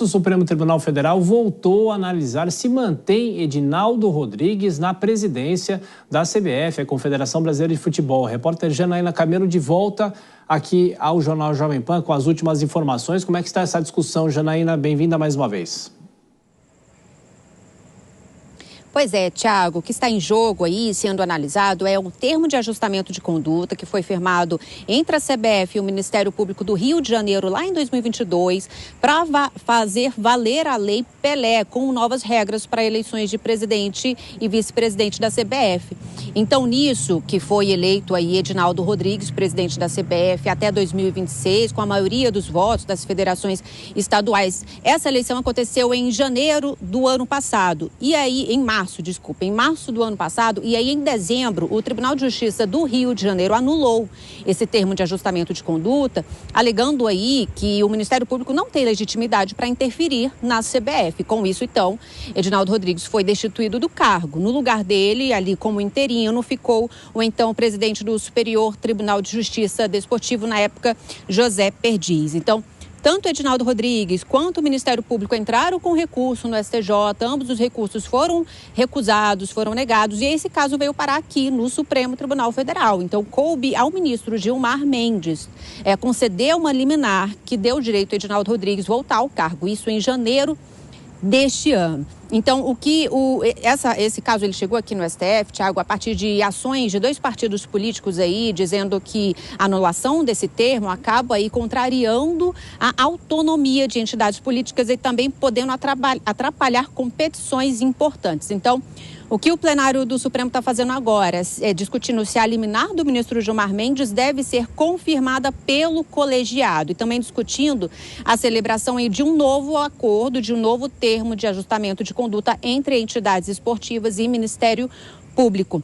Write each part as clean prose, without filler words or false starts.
O Supremo Tribunal Federal voltou a analisar se mantém Edinaldo Rodrigues na presidência da CBF, a Confederação Brasileira de Futebol. A repórter Janaína Camelo de volta aqui ao Jornal Jovem Pan com as últimas informações. Como é que está essa discussão, Janaína? Bem-vinda mais uma vez. Pois é, Thiago, o que está em jogo aí, sendo analisado, é um termo de ajustamento de conduta que foi firmado entre a CBF e o Ministério Público do Rio de Janeiro lá em 2022 para fazer valer a Lei Pelé com novas regras para eleições de presidente e vice-presidente da CBF. Então, nisso que foi eleito aí Edinaldo Rodrigues, presidente da CBF, até 2026, com a maioria dos votos das federações estaduais. Essa eleição aconteceu em janeiro do ano passado. E aí, em março do ano passado, e aí em dezembro, o Tribunal de Justiça do Rio de Janeiro anulou esse termo de ajustamento de conduta, alegando aí que o Ministério Público não tem legitimidade para interferir na CBF. Com isso, então, Edinaldo Rodrigues foi destituído do cargo. No lugar dele, ali como interino, ficou o então presidente do Superior Tribunal de Justiça Desportivo, na época, José Perdiz. Então, tanto Edinaldo Rodrigues quanto o Ministério Público entraram com recurso no STJ, ambos os recursos foram recusados, foram negados, e esse caso veio parar aqui no Supremo Tribunal Federal. Então, coube ao ministro Gilmar Mendes conceder uma liminar que deu direito a Edinaldo Rodrigues voltar ao cargo, isso em janeiro deste ano. Então, esse caso ele chegou aqui no STF, Thiago, a partir de ações de dois partidos políticos aí, dizendo que a anulação desse termo acaba aí contrariando a autonomia de entidades políticas e também podendo atrapalhar competições importantes. Então, o que o plenário do Supremo está fazendo agora é discutindo se a liminar do ministro Gilmar Mendes deve ser confirmada pelo colegiado e também discutindo a celebração aí de um novo acordo, de um novo termo de ajustamento de conduta entre entidades esportivas e Ministério Público.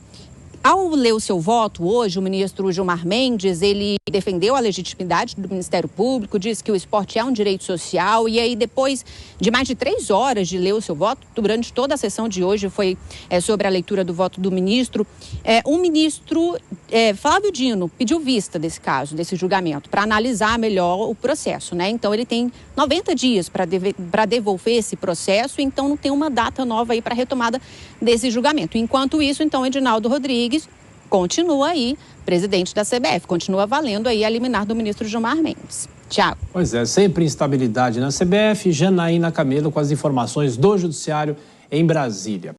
Ao ler o seu voto hoje, o ministro Gilmar Mendes, ele defendeu a legitimidade do Ministério Público, disse que o esporte é um direito social e aí depois de mais de 3 horas de ler o seu voto, durante toda a sessão de hoje foi sobre a leitura do voto do ministro, o ministro Flávio Dino pediu vista desse caso, desse julgamento, para analisar melhor o processo, né? Então ele tem 90 dias para devolver esse processo, então não tem uma data nova aí para retomada desse julgamento. Enquanto isso, então, Edinaldo Rodrigues continua aí, presidente da CBF, continua valendo aí a liminar do ministro Gilmar Mendes. Thiago. Pois é, sempre instabilidade na CBF. Janaína Camelo com as informações do Judiciário em Brasília.